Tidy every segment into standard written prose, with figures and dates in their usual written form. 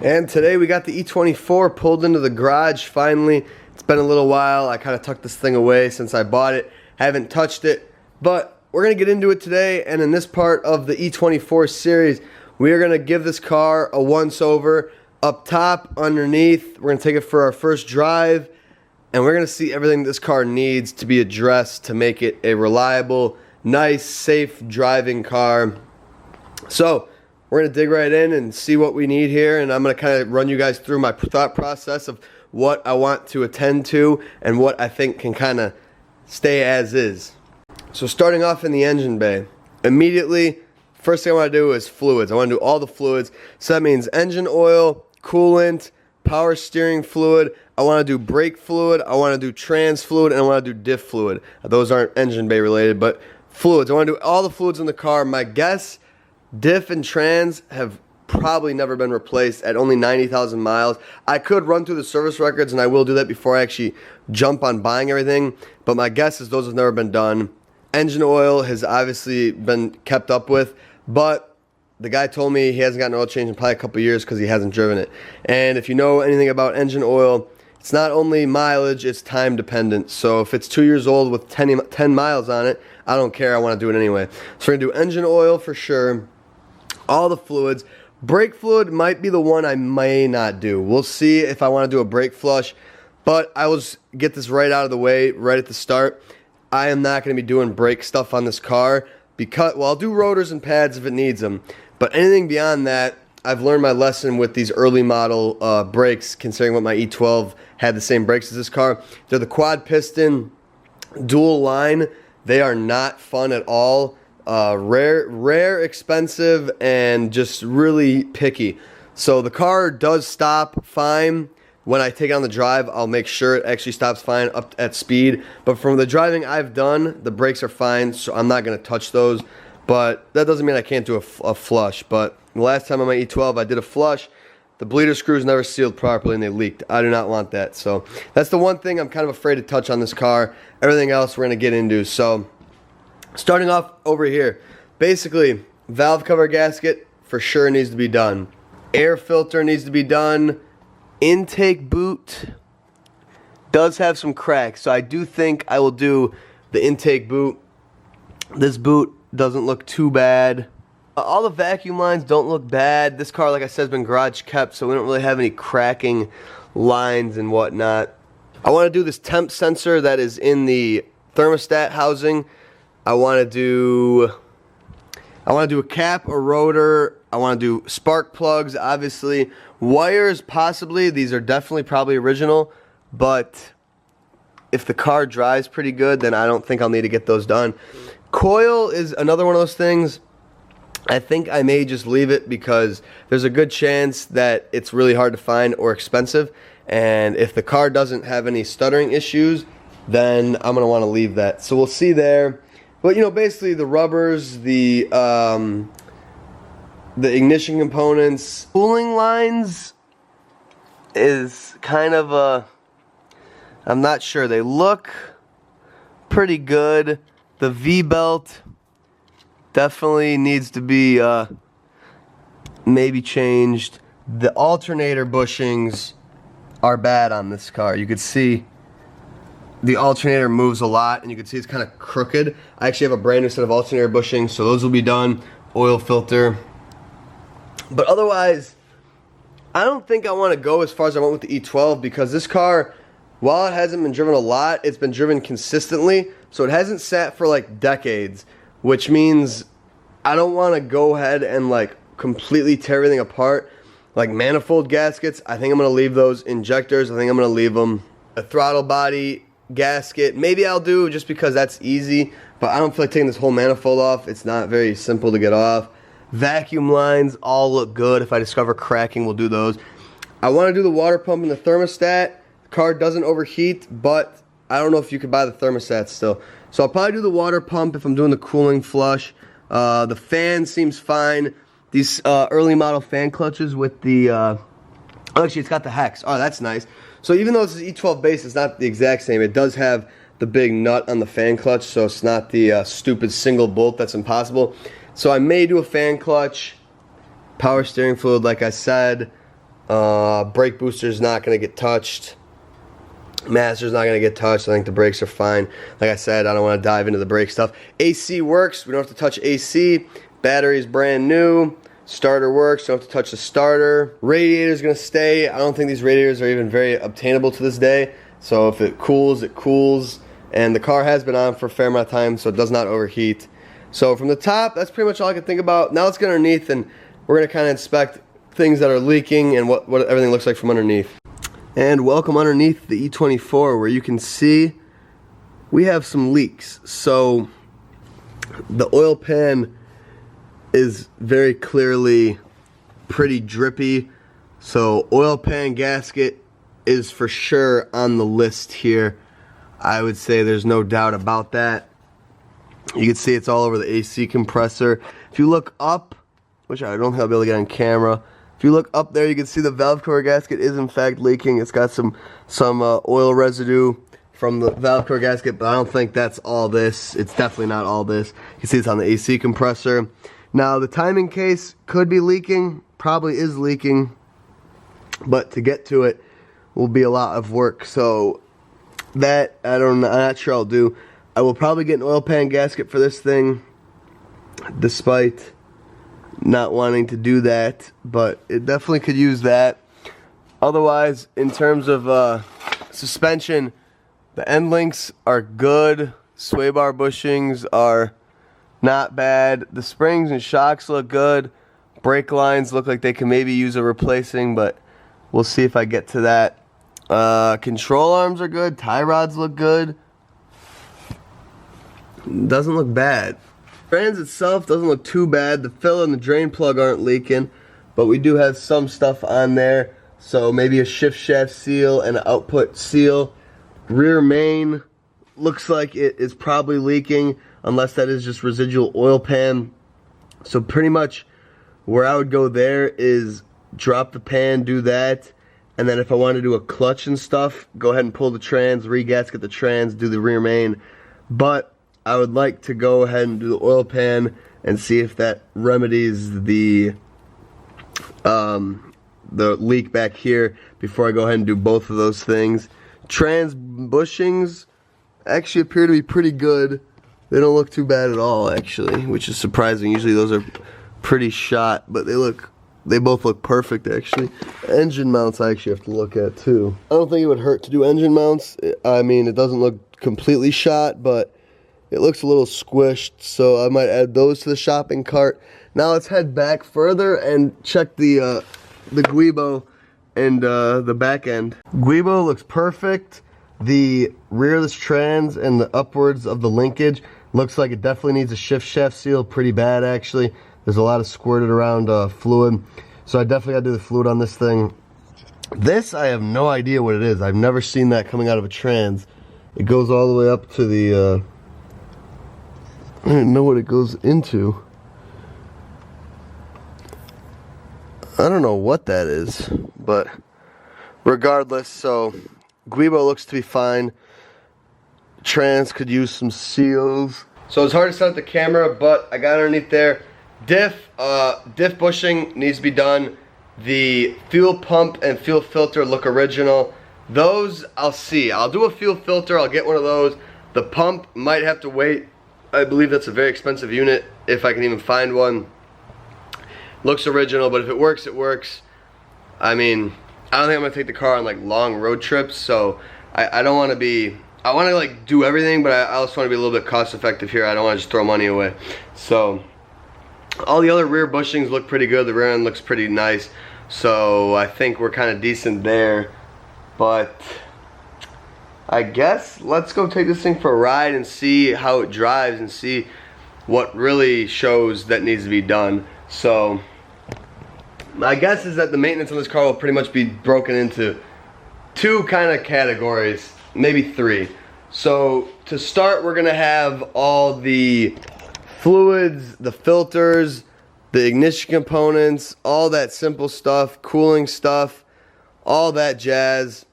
And today we got the E24 pulled into the garage finally. It's been a little while. I kind of tucked this thing away since I bought it. Haven't touched it, but we're going to get into it today. And in this part of the E24 series, we are going to give this car a once-over. Up top, underneath, we're going to take it for our first drive. And we're going to see everything this car needs to be addressed to make it a reliable, nice, safe driving car. So we're going to dig right in and see what we need here, and I'm going to kind of run you guys through my thought process of what I want to attend to and what I think can kind of stay as is. So starting off in the engine bay, immediately, first thing I want to do is fluids. I want to do all the fluids. So that means engine oil, coolant, power steering fluid. I want to do brake fluid, I want to do trans fluid, and I want to do diff fluid. Those aren't engine bay related, but fluids. I want to do all the fluids in the car. My guess, diff and trans have probably never been replaced at only 90,000 miles. I could run through the service records, and I will do that before I actually jump on buying everything, but my guess is those have never been done. Engine oil has obviously been kept up with, but the guy told me he hasn't gotten an oil change in probably a couple years because he hasn't driven it. And if you know anything about engine oil, it's not only mileage, it's time dependent. So if it's 2 years old with 10 miles on it, I don't care, I want to do it anyway. So we're going to do engine oil for sure. All the fluids. Brake fluid might be the one I may not do. We'll see if I want to do a brake flush, but I will get this right out of the way right at the start. I am not going to be doing brake stuff on this car because, well, I'll do rotors and pads if it needs them, but anything beyond that, I've learned my lesson with these early model brakes, considering what my E12 had the same brakes as this car. They're the quad piston, dual line. They are not fun at all. Rare, expensive, and just really picky. So the car does stop fine. When I take it on the drive, I'll make sure it actually stops fine up at speed. But from the driving I've done, the brakes are fine, so I'm not going to touch those. But that doesn't mean I can't do a flush. But the last time on my E12, I did a flush. The bleeder screws never sealed properly and they leaked. I do not want that. So that's the one thing I'm kind of afraid to touch on this car. Everything else we're going to get into. So starting off over here, basically, valve cover gasket for sure needs to be done. Air filter needs to be done. Intake boot does have some cracks, so I do think I will do the intake boot. This boot doesn't look too bad. All the vacuum lines don't look bad. This car, like I said, has been garage kept, so we don't really have any cracking lines and whatnot. I want to do this temp sensor that is in the thermostat housing. I want to do a cap, a rotor. I want to do spark plugs, obviously. Wires, possibly. These are definitely probably original, but if the car drives pretty good, then I don't think I'll need to get those done. Coil is another one of those things. I think I may just leave it because there's a good chance that it's really hard to find or expensive, and if the car doesn't have any stuttering issues, then I'm going to want to leave that. So we'll see there. But, you know, basically the rubbers, the ignition components, cooling lines is kind of a, I'm not sure. They look pretty good. The V-belt definitely needs to be maybe changed. The alternator bushings are bad on this car. You could see the alternator moves a lot, and you can see it's kind of crooked. I actually have a brand new set of alternator bushings, so those will be done. Oil filter. But otherwise, I don't think I want to go as far as I went with the E12 because this car, while it hasn't been driven a lot, it's been driven consistently, so it hasn't sat for like decades, which means I don't want to go ahead and like completely tear everything apart. Like manifold gaskets, I think I'm going to leave those. Injectors, I think I'm going to leave them. A throttle body gasket, maybe I'll do just because that's easy, but I don't feel like taking this whole manifold off. It's not very simple to get off. Vacuum lines all look good. If I discover cracking, we'll do those. I want to do the water pump and the thermostat. The car doesn't overheat, but I don't know if you could buy the thermostat still. So I'll probably do the water pump if I'm doing the cooling flush. The fan seems fine. These early model fan clutches with the, actually it's got the hex. Oh, that's nice. So even though this is E12 base, it's not the exact same. It does have the big nut on the fan clutch, so it's not the stupid single bolt that's impossible. So I may do a fan clutch, power steering fluid, like I said. Brake booster's not going to get touched. Master's not going to get touched. I think the brakes are fine. Like I said, I don't want to dive into the brake stuff. AC works. We don't have to touch AC. Battery's brand new. Starter works. Don't have to touch the starter. Radiator's going to stay. I don't think these radiators are even very obtainable to this day. So if it cools, it cools. And the car has been on for a fair amount of time, so it does not overheat. So from the top, that's pretty much all I can think about. Now let's get underneath, and we're going to kind of inspect things that are leaking and what everything looks like from underneath. And welcome underneath the E24, where you can see we have some leaks. So the oil pan is very clearly pretty drippy. So oil pan gasket is for sure on the list here. I would say there's no doubt about that. You can see it's all over the AC compressor. If you look up, which I don't think I'll be able to get on camera, if you look up there, you can see the valve cover gasket is in fact leaking. It's got some oil residue from the valve cover gasket, but I don't think that's all this. It's definitely not all this. You can see it's on the AC compressor. Now the timing case could be leaking, probably is leaking, but to get to it will be a lot of work. So that I'm not sure I'll do. I will probably get an oil pan gasket for this thing, despite not wanting to do that, but it definitely could use that. Otherwise, in terms of suspension, the end links are good. Sway bar bushings are not bad. The springs and shocks look good. Brake lines look like they can maybe use a replacing, but we'll see if I get to that. Control arms are good. Tie rods look good. Doesn't look bad. Trans itself doesn't look too bad. The fill and the drain plug aren't leaking, but we do have some stuff on there. So maybe a shift shaft seal and an output seal. Rear main looks like it is probably leaking, unless that is just residual oil pan. So pretty much where I would go there is drop the pan, do that, and then if I want to do a clutch and stuff, go ahead and pull the trans, re-gasket the trans, do the rear main. But I would like to go ahead and do the oil pan and see if that remedies the leak back here before I go ahead and do both of those things. Trans bushings actually appear to be pretty good. They don't look too bad at all, actually, which is surprising. Usually those are pretty shot, but they both look perfect, actually. Engine mounts I actually have to look at too. I don't think it would hurt to do engine mounts. I mean, it doesn't look completely shot, but it looks a little squished, so I might add those to the shopping cart. Now let's head back further and check the Guibo and the back end. Guibo looks perfect. The rear of this trans and the upwards of the linkage looks like it definitely needs a shift shaft seal, pretty bad actually. There's a lot of squirted around fluid, so I definitely gotta do the fluid on this thing. This, I have no idea what it is. I've never seen that coming out of a trans. It goes all the way up to the, I don't even know what it goes into. I don't know what that is, but regardless, so Guibo looks to be fine. Trans could use some seals. So it's hard to set up the camera, but I got underneath there. Diff bushing needs to be done. The fuel pump and fuel filter look original. Those I'll see. I'll do a fuel filter. I'll get one of those. The pump might have to wait. I believe that's a very expensive unit, if I can even find one. Looks original, but if it works, it works. I mean, I don't think I'm gonna take the car on like long road trips, so I don't want to be. I want to like do everything, but I also want to be a little bit cost effective here. I don't want to just throw money away. So all the other rear bushings look pretty good. The rear end looks pretty nice, so I think we're kind of decent there. But I guess let's go take this thing for a ride and see how it drives and see what really shows that needs to be done. So my guess is that the maintenance on this car will pretty much be broken into two kind of categories, maybe three. So to start, we're gonna have all the fluids, the filters, the ignition components, all that simple stuff, cooling stuff, all that jazz.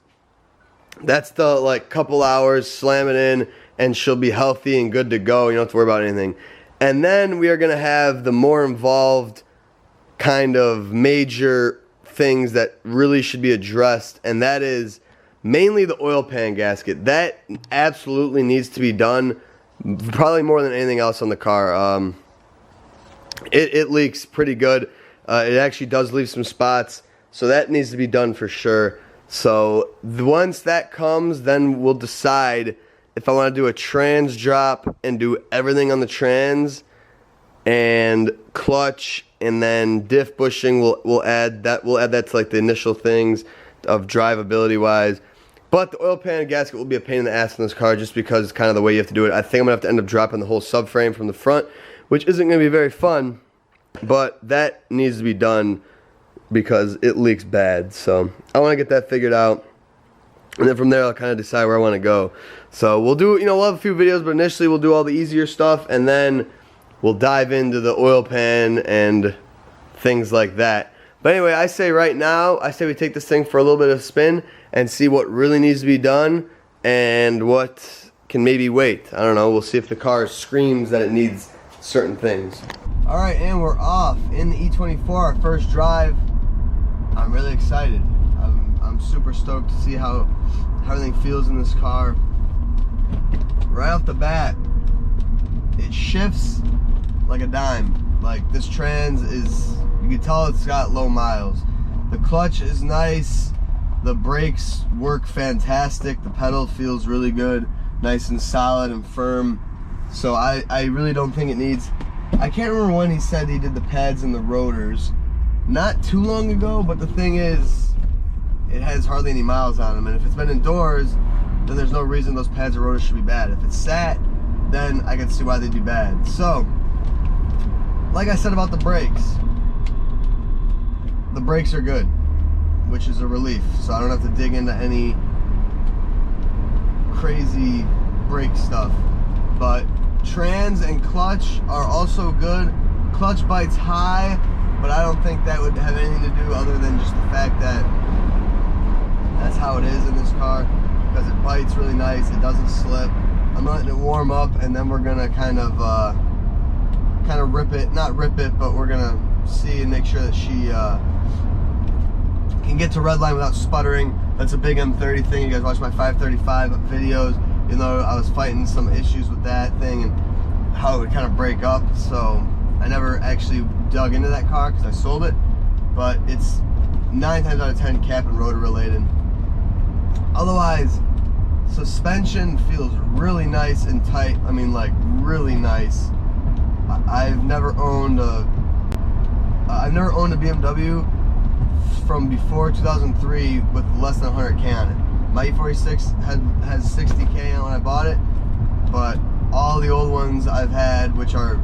That's the like couple hours, slam it in, and she'll be healthy and good to go. You don't have to worry about anything. And then we are gonna have the more involved kind of major things that really should be addressed, and that is mainly the oil pan gasket. That absolutely needs to be done, probably more than anything else on the car. It leaks pretty good. It actually does leave some spots, so that needs to be done for sure. So once that comes, then we'll decide if I want to do a trans drop and do everything on the trans and clutch, and then diff bushing. We'll add that to like the initial things of drivability wise. But the oil pan and gasket will be a pain in the ass in this car just because it's kind of the way you have to do it. I think I'm going to have to end up dropping the whole subframe from the front, which isn't going to be very fun. But that needs to be done because it leaks bad. So I want to get that figured out. And then from there, I'll kind of decide where I want to go. So we'll do, we'll have a few videos, but initially we'll do all the easier stuff. And then we'll dive into the oil pan and things like that. But anyway, I say right now, we take this thing for a little bit of spin and see what really needs to be done and what can maybe wait. I don't know. We'll see if the car screams that it needs certain things. All right, and we're off in the E24, our first drive. I'm really excited. I'm super stoked to see how everything feels in this car. Right off the bat, it shifts like a dime. Like, this trans is, you can tell it's got low miles. The clutch is nice. The brakes work fantastic. The pedal feels really good, nice and solid and firm. So I really don't think it needs, I can't remember when he said he did the pads and the rotors. Not too long ago, but the thing is, it has hardly any miles on them. And if it's been indoors, then there's no reason those pads or rotors should be bad. If it's sat, then I can see why they'd be bad. So, like I said about the brakes are good, which is a relief. So I don't have to dig into any crazy brake stuff. But trans and clutch are also good. Clutch bites high, but I don't think that would have anything to do other than just the fact that that's how it is in this car, because it bites really nice, it doesn't slip. I'm letting it warm up, and then we're gonna kind of rip it, not rip it, but we're gonna see and make sure that she can get to red line without sputtering. That's a big M30 thing. You guys watch my 535 videos. You know, I was fighting some issues with that thing and how it would kind of break up. So I never actually dug into that car because I sold it. But it's 9 times out of 10 cap and rotor related. Otherwise, suspension feels really nice and tight. I mean, like, really nice. I've never owned a BMW from before 2003 with less than 100K on it. My E46 has 60K on when I bought it, but all the old ones I've had, which are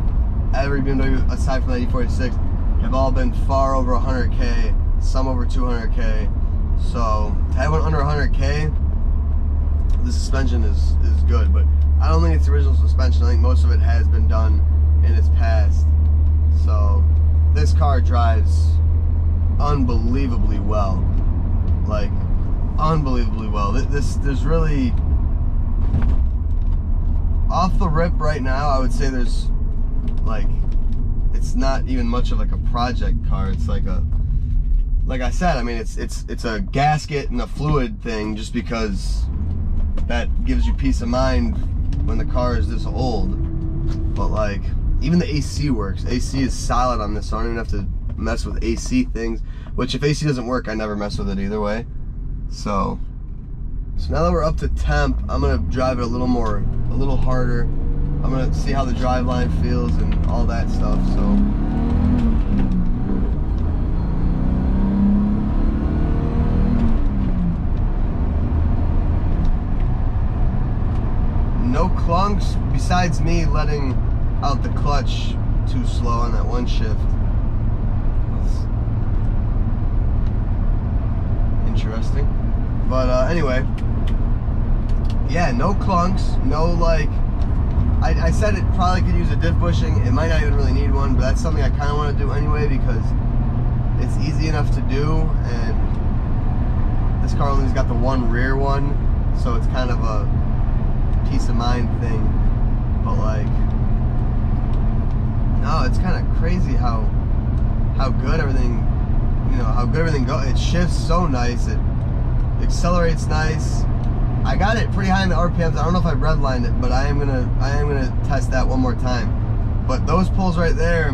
every BMW aside from the E46, have all been far over 100K, some over 200K. So to have one under 100K, the suspension is good, but I don't think it's the original suspension. I think most of it has been done in its past. So this car drives unbelievably well, like unbelievably well. There's really, off the rip right now, I would say there's like, it's not even much of like a project car. It's like a, like I said, I mean, it's a gasket and a fluid thing, just because that gives you peace of mind when the car is this old. But like, even the AC works. AC is solid on this, so I don't even have to mess with AC things, which if AC doesn't work, I never mess with it either way. So now that we're up to temp, I'm gonna drive it a little harder. I'm gonna see how the drive line feels and all that stuff. So no clunks besides me letting out the clutch too slow on that one shift. Interesting. But anyway, yeah, no clunks, no like, I said it probably could use a diff bushing. It might not even really need one, but that's something I kind of want to do anyway because it's easy enough to do, and this car only's got the one rear one, so it's kind of a peace of mind thing. But like, no, it's kind of crazy how good everything you know, how good everything goes. It shifts so nice. It accelerates nice. I got it pretty high in the RPMs. I don't know if I redlined it, but I am gonna test that one more time. But those pulls right there,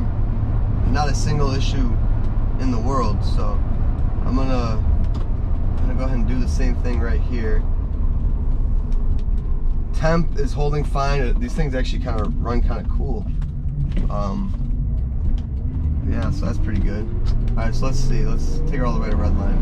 not a single issue in the world. So I'm gonna go ahead and do the same thing right here. Temp is holding fine. These things actually kind of run kind of cool. Yeah, so that's pretty good. All right, so let's see. Let's take her all the way to redline.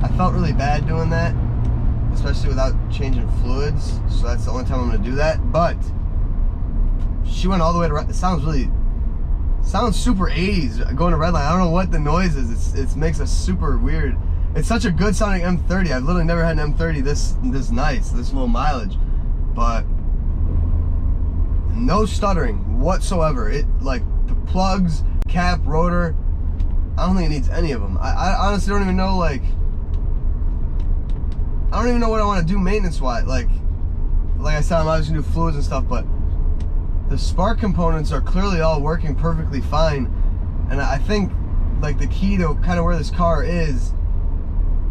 I felt really bad doing that, especially without changing fluids. So that's the only time I'm gonna do that. But she went all the way to red. It sounds super 80s going to redline. I don't know what the noise is. It makes a super weird. It's such a good sounding M30. I've literally never had an M30 this nice, this low mileage, but no stuttering whatsoever. It, like, the plugs, cap, rotor, I don't think it needs any of them. I honestly don't even know, like, I don't even know what I want to do maintenance wise. Like I said, I'm obviously gonna do fluids and stuff, but the spark components are clearly all working perfectly fine. And I think, like, the key to kind of where this car is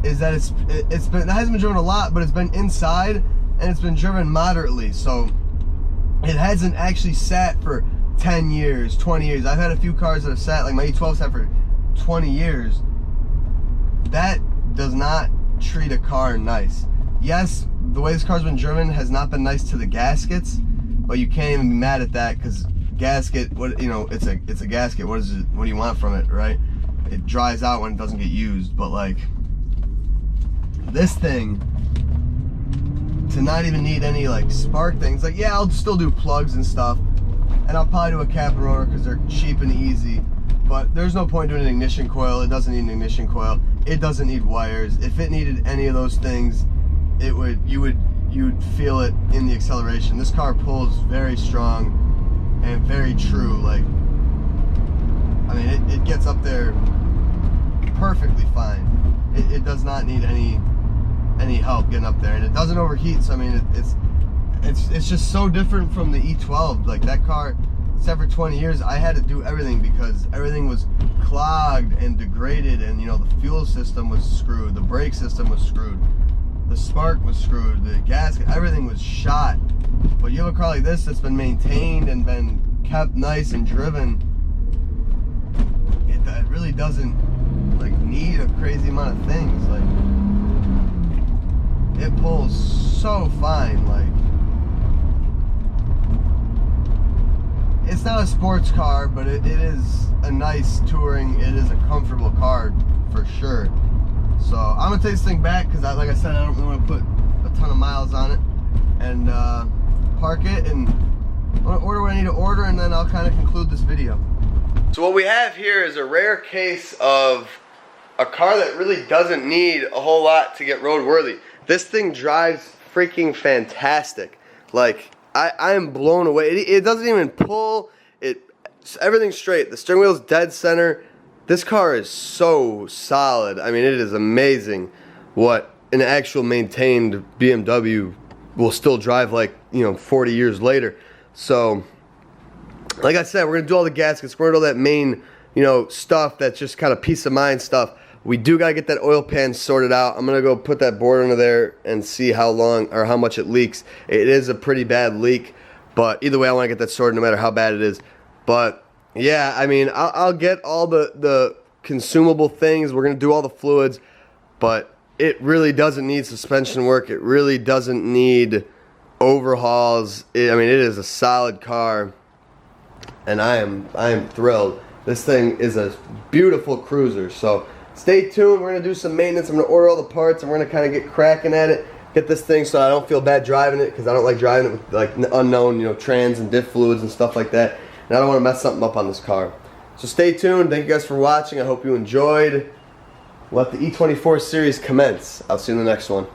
that it hasn't been driven a lot, but it's been inside and it's been driven moderately. So it hasn't actually sat for 10 years, 20 years. I've had a few cars that have sat, like my E12 sat for 20 years. That does not treat a car nice. Yes, the way this car's been driven has not been nice to the gaskets, but you can't even be mad at that, because gasket, what, you know, it's a gasket. What do you want from it, right? It dries out when it doesn't get used. But like this thing, to not even need any like spark things, like, yeah, I'll still do plugs and stuff, and I'll probably do a cap and rotor because they're cheap and easy. But there's no point doing an ignition coil. It doesn't need an ignition coil. It doesn't need wires. If it needed any of those things, you'd feel it in the acceleration. This car pulls very strong and very true. Like, I mean, it gets up there perfectly fine. It does not need any help getting up there, and it doesn't overheat. So I mean, it's just so different from the E12. Like, that car, except for 20 years, I had to do everything because everything was clogged and degraded, and, you know, the fuel system was screwed, the brake system was screwed, the spark was screwed, the gasket, everything was shot. But you have a car like this that's been maintained and been kept nice and driven, it really doesn't, like, need a crazy amount of things. Like, it pulls so fine. Like, it's not a sports car, but it is a nice touring, it is a comfortable car for sure. So I'm gonna take this thing back because, like I said, I don't really want to put a ton of miles on it, and park it and order what I need to order, and then I'll kind of conclude this video. So what we have here is a rare case of a car that really doesn't need a whole lot to get roadworthy. This thing drives freaking fantastic. Like, I am blown away. It doesn't even pull. Everything's straight. The steering wheel's dead center. This car is so solid. I mean, it is amazing what an actual maintained BMW will still drive, like, you know, 40 years later. So, like I said, we're gonna do all the gaskets. We're gonna do all that main, you know, stuff that's just kind of peace of mind stuff. We do gotta get that oil pan sorted out. I'm gonna go put that board under there and see how long or how much it leaks. It is a pretty bad leak, but either way, I want to get that sorted no matter how bad it is. But yeah, I mean, I'll get all the consumable things. We're gonna do all the fluids, but it really doesn't need suspension work. It really doesn't need overhauls. I mean, it is a solid car, and I am thrilled. This thing is a beautiful cruiser. So stay tuned. We're gonna do some maintenance. I'm gonna order all the parts, and we're gonna kind of get cracking at it. Get this thing so I don't feel bad driving it, because I don't like driving it with, like, unknown, you know, trans and diff fluids and stuff like that. And I don't want to mess something up on this car. So stay tuned. Thank you guys for watching. I hope you enjoyed. Let the E24 series commence. I'll see you in the next one.